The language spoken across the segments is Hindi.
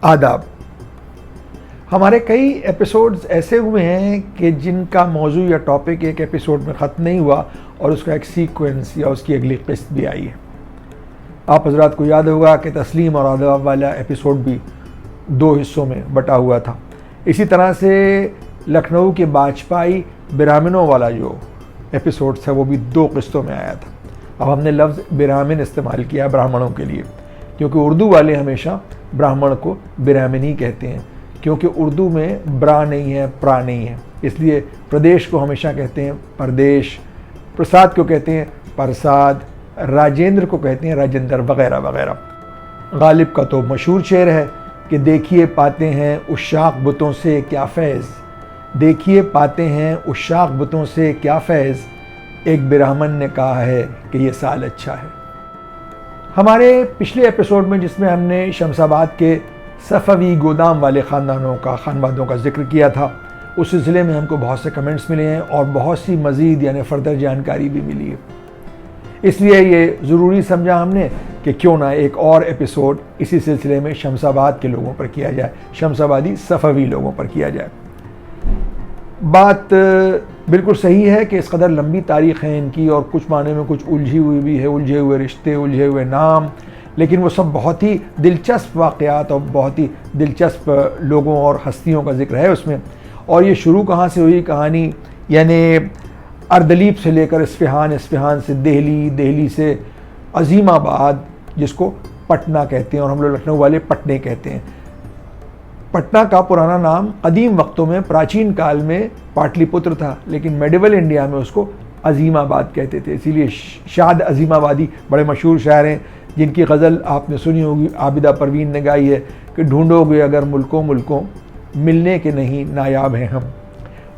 आदाब। हमारे कई एपिसोड्स ऐसे हुए हैं कि जिनका मौजू या टॉपिक एक एपिसोड में ख़त्म नहीं हुआ और उसका एक सीक्वेंस या उसकी अगली किस्त भी आई है। आप हजरात को याद होगा कि तस्लीम और आदाब वाला एपिसोड भी 2 हिस्सों में बटा हुआ था। इसी तरह से लखनऊ के बाजपाई ब्राह्मणों वाला जो एपिसोड था वो भी 2 किस्तों में आया था। अब हमने लफ्ज़ ब्राह्मण इस्तेमाल किया ब्राह्मणों के लिए, क्योंकि उर्दू वाले हमेशा ब्राह्मण को ब्राह्मणी कहते हैं, क्योंकि उर्दू में ब्रा नहीं है, प्रा नहीं है। इसलिए प्रदेश को हमेशा कहते हैं प्रदेश, प्रसाद को कहते हैं प्रसाद, राजेंद्र को कहते हैं राजेंद्र, वगैरह वगैरह। गालिब का तो मशहूर शेर है कि देखिए पाते हैं उशाक बुतों से क्या फैज़, देखिए पाते हैं उशाक बुतों से क्या फैज़, एक ब्राह्मण ने कहा है कि ये साल अच्छा है। हमारे पिछले एपिसोड में जिसमें हमने शमसाबाद के सफ़वी गोदाम वाले खानवादों का जिक्र किया था, उस सिलसिले में हमको बहुत से कमेंट्स मिले हैं और बहुत सी मज़ीद यानी फर्दर जानकारी भी मिली है। इसलिए ये ज़रूरी समझा हमने कि क्यों ना एक और एपिसोड इसी सिलसिले में शमसाबाद के लोगों पर किया जाए, शमसाबादी सफ़वी लोगों पर किया जाए। बात बिल्कुल सही है कि इस कदर लंबी तारीख़ है इनकी और कुछ माने में कुछ उलझी हुई भी है, उलझे हुए रिश्ते, उलझे हुए नाम, लेकिन वो सब बहुत ही दिलचस्प वाक़यात और बहुत ही दिलचस्प लोगों और हस्तियों का जिक्र है उसमें। और ये शुरू कहाँ से हुई कहानी, यानी अर्दलीब से लेकर इस्फ़हान, इस्फ़हान से दिल्ली, दिल्ली से अज़ीमाबाद जिसको पटना कहते हैं और हम लोग लखनऊ वाले पटने कहते हैं। पटना का पुराना नाम कदीम वक्तों में प्राचीन काल में पाटलिपुत्र था, लेकिन मेडिवल इंडिया में उसको अज़ीमाबाद कहते थे। इसीलिए शाद अज़ीमाबादी बड़े मशहूर शायर हैं जिनकी गज़ल आपने सुनी होगी, आबिदा परवीन ने गाई है कि ढूंढोगे अगर मुल्कों मुल्कों मिलने के नहीं नायाब हैं हम,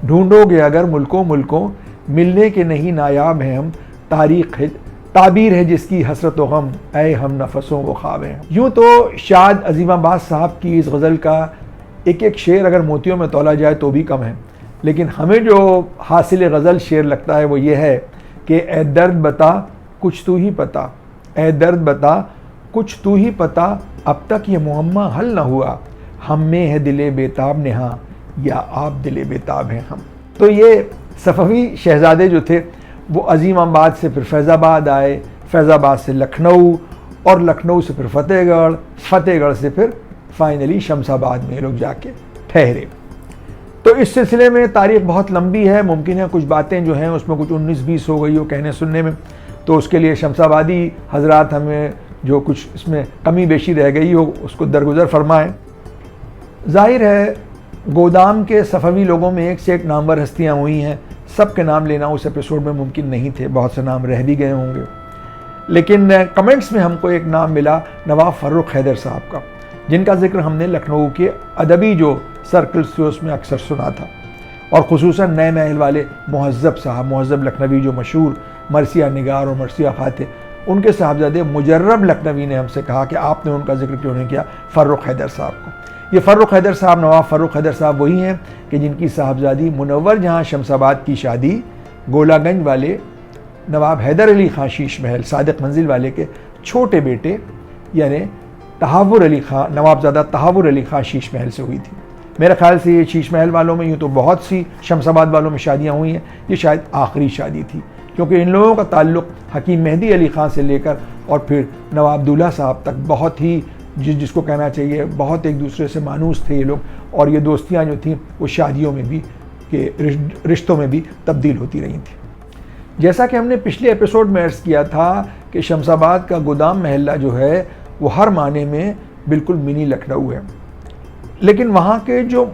ढूंढोगे अगर मुल्कों मुल्कों मिलने के नहीं नायाब हैं हम, तारीख़ है ताबीर है जिसकी हसरत व गम, ऐ हम नफसों वो ख्वाब हैं। यूँ तो शाद अज़ीमाबाद साहब की इस गज़ल का एक एक शेर अगर मोतियों में तोला जाए तो भी कम है, लेकिन हमें जो हासिल गज़ल शेर लगता है वो ये है कि ए दर्द बता कुछ तू ही पता, ए दर्द बता कुछ तू ही पता, अब तक ये मुअम्मा हल न हुआ, हम में है दिले बेताब नेहा या आप दिले बेताब हैं हम। तो ये सफ़वी शहज़ादे जो थे वो अज़ीमाबाद से फिर फैज़ाबाद आए, फैज़ाबाद से लखनऊ और लखनऊ से फिर फ़तेहगढ़, फ़तेहगढ़ से फिर फाइनली शमसाबाद में लोग जाके ठहरे। तो इस सिलसिले में तारीख़ बहुत लंबी है, मुमकिन है कुछ बातें जो हैं उसमें कुछ 19-20 हो गई हो कहने सुनने में, तो उसके लिए शमसाबादी हजरात हमें जो कुछ इसमें कमी बेशी रह गई हो उसको दरगुजर फरमाएँ। ज़ाहिर है गोदाम के सफ़वी लोगों में एक से एक नामवर हस्तियाँ हुई हैं, सब के नाम लेना उस एपिसोड में मुमकिन नहीं थे, बहुत से नाम रह भी गए होंगे, लेकिन कमेंट्स में हमको एक नाम मिला नवाब फ़र्रुख हैदर साहब का, जिनका जिक्र हमने लखनऊ के अदबी जो सर्कल्स थे उसमें अक्सर सुना था, और ख़ुसूसन नए महल वाले मुहज़्ज़ब साहब, मुहज़्ज़ब लखनवी जो मशहूर मरसिया निगार और मरसिया ख़ा थे, उनके साहबजादे मुजर्रब लखनवी ने हमसे कहा कि आपने उनका जिक्र क्यों नहीं किया फ़र्रुख हैदर साहब को। ये फ़र्रुख हैदर साहब, नवाब फ़र्रुख हैदर साहब वही हैं कि जिनकी साहबजादी मुनव्वर जहाँ शमसाबाद की शादी गोलागंज वाले नवाब हैदर अली ख़ां शीश महल सादिक मंजिल वाले के छोटे बेटे यानी तहावुर अली ख़ां, नवाबज़ादा तहावुर अली ख़ां शीश महल से हुई थी। मेरे ख़्याल से ये शीश महल वालों में यूँ तो बहुत सी शमसाबाद वालों में शादियाँ हुई हैं, ये शायद आखिरी शादी थी, क्योंकि इन लोगों का ताल्लुक़ हकीम मेहदी अली ख़ां से लेकर और फिर नवाब दूल्हा साहब तक बहुत ही जिसको कहना चाहिए बहुत एक दूसरे से मानूस थे ये लोग, और ये दोस्तियाँ जो थीं वो शादियों में भी के रिश्तों में भी तब्दील होती रही थी। जैसा कि हमने पिछले एपिसोड में अर्ज़ किया था कि शमसाबाद का गोदाम महल्ला जो है वो हर माने में बिल्कुल मिनी लखनऊ है, लेकिन वहाँ के जो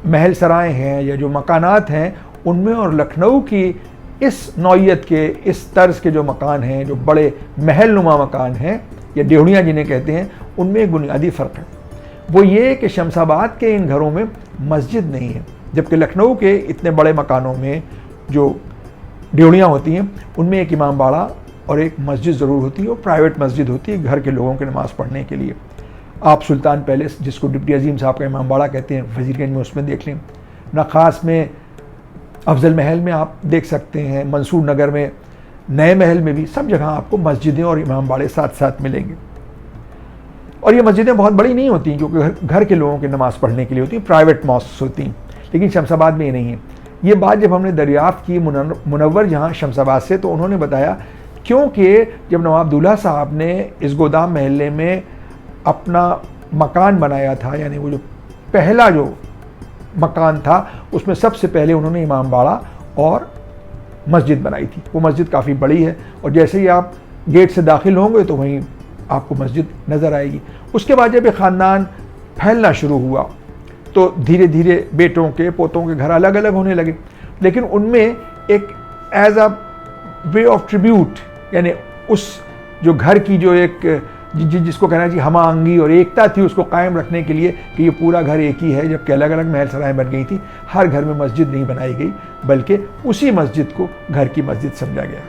महल सराय हैं या जो मकानात हैं उनमें और लखनऊ की इस नौइयत के, इस तर्ज के जो मकान हैं, जो बड़े महल नुमा मकान हैं या डेवड़ियाँ जिन्हें कहते हैं, उनमें एक बुनियादी फ़र्क है। वो ये कि शमसाबाद के इन घरों में मस्जिद नहीं है, जबकि लखनऊ के इतने बड़े मकानों में जो डेवड़ियाँ होती हैं उनमें एक इमाम बाड़ा और एक मस्जिद ज़रूर होती है, और प्राइवेट मस्जिद होती है घर के लोगों के नमाज़ पढ़ने के लिए। आप सुल्तान पैलेस जिसको डिप्टी अजीम साहब का इमाम बाड़ा कहते हैं वज़ीरगंज में, उसमें देख लें, नखास में, अफजल महल में आप देख सकते हैं, मंसूर नगर में, नए महल में भी, सब जगह आपको मस्जिदें और इमाम बाड़े साथ साथ मिलेंगे। और ये मस्जिदें बहुत बड़ी नहीं होती क्योंकि घर के लोगों की नमाज़ पढ़ने के लिए होती हैं, प्राइवेट मॉस्क होती हैं, लेकिन शमशाबाद में ये नहीं है। ये बात जब हमने दरियाफ्त की मुनव्वर जहाँ शमशाबाद से, तो उन्होंने बताया क्योंकि जब नवाब दूल्हा साहब ने इस गोदाम महल्ले में अपना मकान बनाया था, यानी वो जो पहला जो मकान था उसमें सबसे पहले उन्होंने इमाम बाड़ा और मस्जिद बनाई थी। वो मस्जिद काफ़ी बड़ी है और जैसे ही आप गेट से दाखिल होंगे तो वहीं आपको मस्जिद नज़र आएगी। उसके बाद जब ये ख़ानदान फैलना शुरू हुआ तो धीरे धीरे बेटों के पोतों के घर अलग अलग होने लगे, लेकिन उनमें एक as a way of tribute, यानी उस जो घर की जो एक जिसको कहना चाहिए हम आहंगी और एकता थी, उसको कायम रखने के लिए कि ये पूरा घर एक ही है, जबकि अलग अलग महल सराय बन गई थी। हर घर में मस्जिद नहीं बनाई गई बल्कि उसी मस्जिद को घर की मस्जिद समझा गया।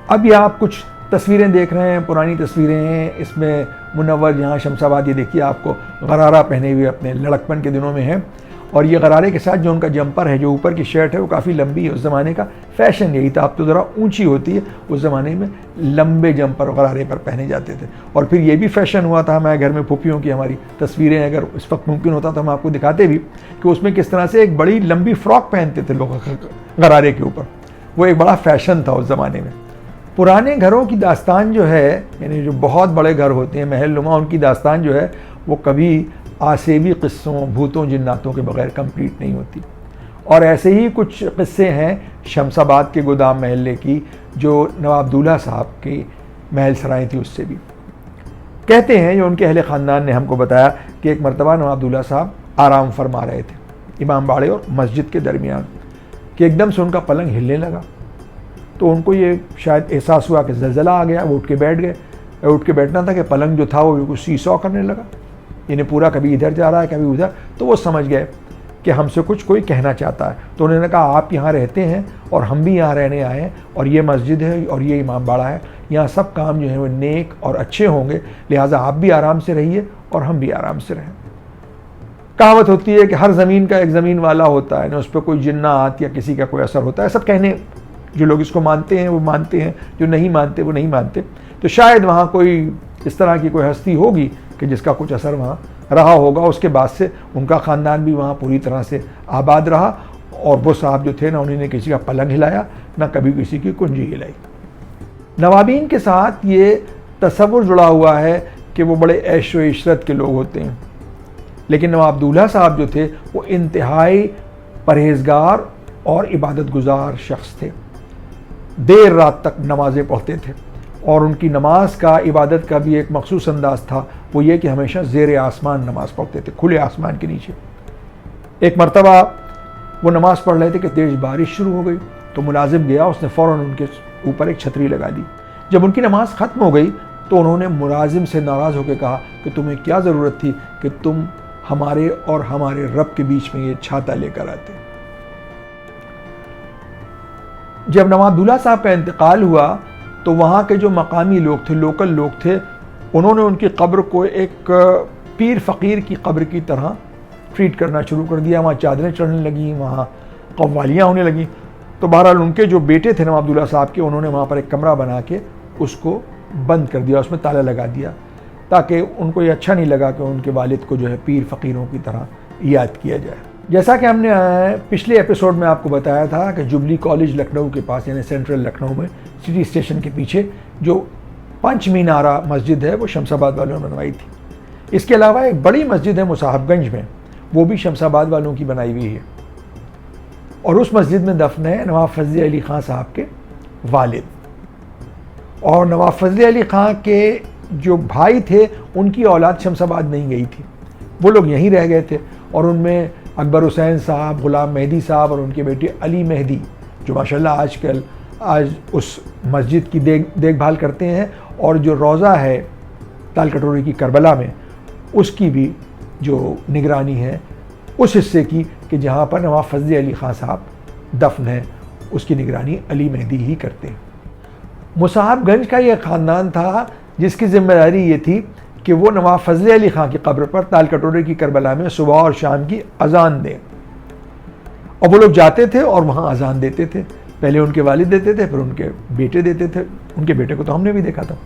अब ये आप कुछ तस्वीरें देख रहे हैं, पुरानी तस्वीरें हैं। इसमें मुनव्वर यहाँ शमशाबाद, ये देखिए आपको गरारा पहने हुए अपने लड़कपन के दिनों में है, और ये गरारे के साथ जो उनका जंपर है, जो ऊपर की शर्ट है, वो काफ़ी लंबी है। उस ज़माने का फ़ैशन यही था, अब तो ज़रा ऊंची होती है, उस ज़माने में लंबे जंपर गरारे पर पहने जाते थे। और फिर ये भी फ़ैशन हुआ था, हमारे घर में फूफियों की हमारी तस्वीरें अगर इस वक्त मुमकिन होता तो हम आपको दिखाते भी कि उसमें किस तरह से एक बड़ी लंबी फ्रॉक पहनते थे लोग गरारे के ऊपर। वो एक बड़ा फ़ैशन था उस ज़माने में। पुराने घरों की दास्तान जो है, यानी जो बहुत बड़े घर होते हैं महल नुमा, उनकी दास्तान जो है वो कभी आसेबी क़िस्सों, भूतों, जिन्नातों के बग़ैर कंप्लीट नहीं होती। और ऐसे ही कुछ क़िस्से हैं शमशाबाद के गोदाम महल्ले की, जो नवाब दूल्हा साहब की महल सराय थी उससे भी। कहते हैं जो उनके अहले ख़ानदान ने हमको बताया कि एक मरतबा नवाब दूल्हा साहब आराम फरमा रहे थे इमाम बाड़े और मस्जिद के दरमियान, कि एकदम से उनका पलंग हिलने लगा। तो उनको ये शायद एहसास हुआ कि ज़लज़ला आ गया। वो उठ के बैठ गए। उठ के बैठना था कि पलंग जो था वो बिल्कुल सीसॉ करने लगा, इन्हें पूरा कभी इधर जा रहा है कभी उधर। तो वो समझ गए कि हमसे कुछ कोई कहना चाहता है। तो उन्होंने कहा आप यहाँ रहते हैं और हम भी यहाँ रहने आए हैं, और ये मस्जिद है और ये इमाम बाड़ा है, यहाँ सब काम जो है वो नेक और अच्छे होंगे, लिहाजा आप भी आराम से रहिए और हम भी आराम से रहें। कहावत होती है कि हर ज़मीन का एक ज़मीन वाला होता है, ना उस पर कोई जिन्नात या किसी का कोई असर होता है। सब कहने, जो लोग इसको मानते हैं वो मानते हैं, जो नहीं मानते वो नहीं मानते। तो शायद वहाँ कोई इस तरह की कोई हस्ती होगी कि जिसका कुछ असर वहाँ रहा होगा। उसके बाद से उनका ख़ानदान भी वहाँ पूरी तरह से आबाद रहा, और वो साहब जो थे ना, उन्होंने किसी का पलंग हिलाया, ना कभी किसी की कुंजी हिलाई। नवाबीन के साथ ये तसव्वुर जुड़ा हुआ है कि वो बड़े ऐश व इशरत के लोग होते हैं, लेकिन नवाब दूल्हा साहब जो थे वो इंतहाई परहेज़गार और इबादत गुजार शख्स थे। देर रात तक नमाज़ें पढ़ते थे, और उनकी नमाज का, इबादत का भी एक मखसूस अंदाज़ था, वो ये कि हमेशा ज़ेर आसमान नमाज़ पढ़ते थे, खुले आसमान के नीचे। एक मरतबा वो नमाज़ पढ़ रहे थे कि तेज़ बारिश शुरू हो गई। तो मुलाजिम गया, उसने फ़ौरन उनके ऊपर एक छतरी लगा दी। जब उनकी नमाज़ ख़त्म हो गई तो उन्होंने मुलाजिम से नाराज़ होकर कहा कि तुम्हें क्या ज़रूरत थी कि तुम हमारे और हमारे रब के बीच में ये छाता लेकर आते। जब नवाब दूल्हा साहब का इंतकाल हुआ तो वहाँ के जो मकामी लोग थे, लोकल लोग थे, उन्होंने उनकी कब्र को एक पीर फ़कीर की कब्र की तरह ट्रीट करना शुरू कर दिया। वहाँ चादरें चढ़ने लगीं, वहाँ कव्वालियाँ होने लगीं। तो बहरहाल उनके जो बेटे थे नवाब दूल्हा साहब के, उन्होंने वहाँ पर एक कमरा बना के उसको बंद कर दिया, उसमें ताला लगा दिया, ताकि उनको ये अच्छा नहीं लगा कि उनके वालिद को जो है पीर फ़कीरों की तरह याद किया जाए। जैसा कि हमने पिछले एपिसोड में आपको बताया था कि जुबली कॉलेज लखनऊ के पास, यानी सेंट्रल लखनऊ में सिटी स्टेशन के पीछे जो 5 मीनारा मस्जिद है वो शमशाबाद वालों ने बनवाई थी। इसके अलावा एक बड़ी मस्जिद है मुसाहबगंज में, वो भी शमशाबाद वालों की बनाई हुई है, और उस मस्जिद में दफन है नवाब फजल अली ख़ान साहब के वालिद। और नवाब फजल अली ख़ान के जो भाई थे उनकी औलाद शमशाबाद नहीं गई थी, वो लोग यहीं रह गए थे, और उनमें अकबर हुसैन साहब, ग़ुलाम मेहदी साहब और उनके बेटे अली मेहदी, जो माशाल्लाह आज उस मस्जिद की देखभाल करते हैं, और जो रोज़ा है ताल कटोरी की करबला में, उसकी भी जो निगरानी है उस हिस्से की कि जहाँ पर नवाब फजल अली ख़ान साहब दफन है, उसकी निगरानी अली मेहदी ही करते हैं। मुसाहबगंज का ये ख़ानदान था जिसकी ज़िम्मेदारी ये थी कि वो नवाब फजल अली ख़ान की कब्र पर ताल कटोरे की करबला में सुबह और शाम की अजान दें, और वो लोग जाते थे और वहाँ अजान देते थे। पहले उनके वालिद देते थे, फिर उनके बेटे देते थे। उनके बेटे को तो हमने भी देखा था।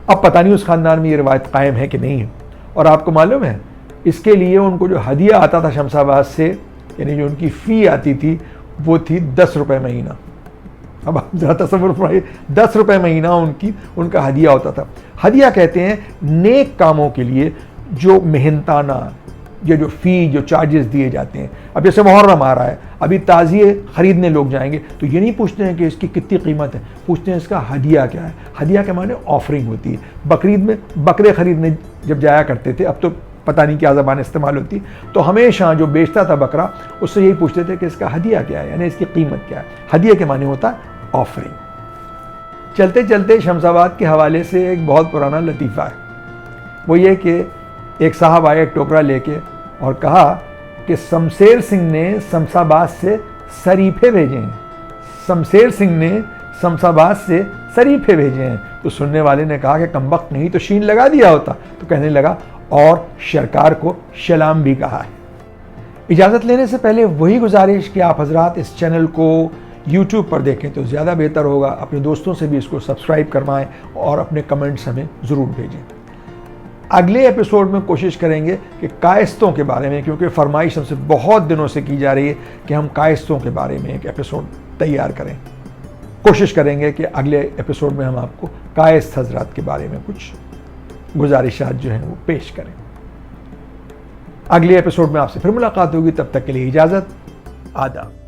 अब पता नहीं उस ख़ानदान में ये रिवायत कायम है कि नहीं है। और आपको मालूम है इसके लिए उनको जो हदिया आता था शमशाबाद से, यानी जो उनकी फ़ी आती थी, वो थी 10 रुपये महीना। अब आप ज़रा तसव्वुर फरमाइए, 10 रुपये महीना उनका हदिया होता था। हदिया कहते हैं नेक कामों के लिए जो मेहनताना, ये जो फ़ी, जो चार्जेस दिए जाते हैं। अब जैसे मुहर्रम आ रहा है, अभी ताज़िए ख़रीदने लोग जाएंगे तो ये नहीं पूछते हैं कि इसकी कितनी कीमत है, पूछते हैं इसका हदिया क्या है। हदिया के माने ऑफरिंग होती है। बकरीद में बकरे ख़रीदने जब जाया करते थे, अब तो पता नहीं क्या ज़बान इस्तेमाल होती, तो हमेशा जो बेचता था बकरा उससे यही पूछते थे कि इसका हदिया क्या है, यानी इसकी कीमत क्या है। हदिया के माने होता है ऑफरिंग। चलते चलते शमशाबाद के हवाले से एक बहुत पुराना लतीफ़ा है। वो ये कि एक साहब आए एक टोकरा लेके और कहा कि शमशेर सिंह ने शमशाबाद से शरीफे भेजे हैं। शमशेर सिंह ने शमशाबाद से शरीफे भेजे हैं। तो सुनने वाले ने कहा कि कमबख्त नहीं तो शीन लगा दिया होता। तो कहने लगा और सरकार को सलाम भी कहा है। इजाज़त लेने से पहले वही गुजारिश कि आप हजरात इस चैनल को YouTube पर देखें तो ज़्यादा बेहतर होगा। अपने दोस्तों से भी इसको सब्सक्राइब करवाएं और अपने कमेंट्स हमें ज़रूर भेजें। अगले एपिसोड में कोशिश करेंगे कि कायस्तों के बारे में, क्योंकि फरमाइश हमसे बहुत दिनों से की जा रही है कि हम कायस्तों के बारे में एक एपिसोड तैयार करें। कोशिश करेंगे कि अगले एपिसोड में हम आपको कायस्त हजरात के बारे में कुछ गुजारिशात जो हैं वो पेश करें। अगले एपिसोड में आपसे फिर मुलाकात होगी, तब तक के लिए इजाज़त, आदाब।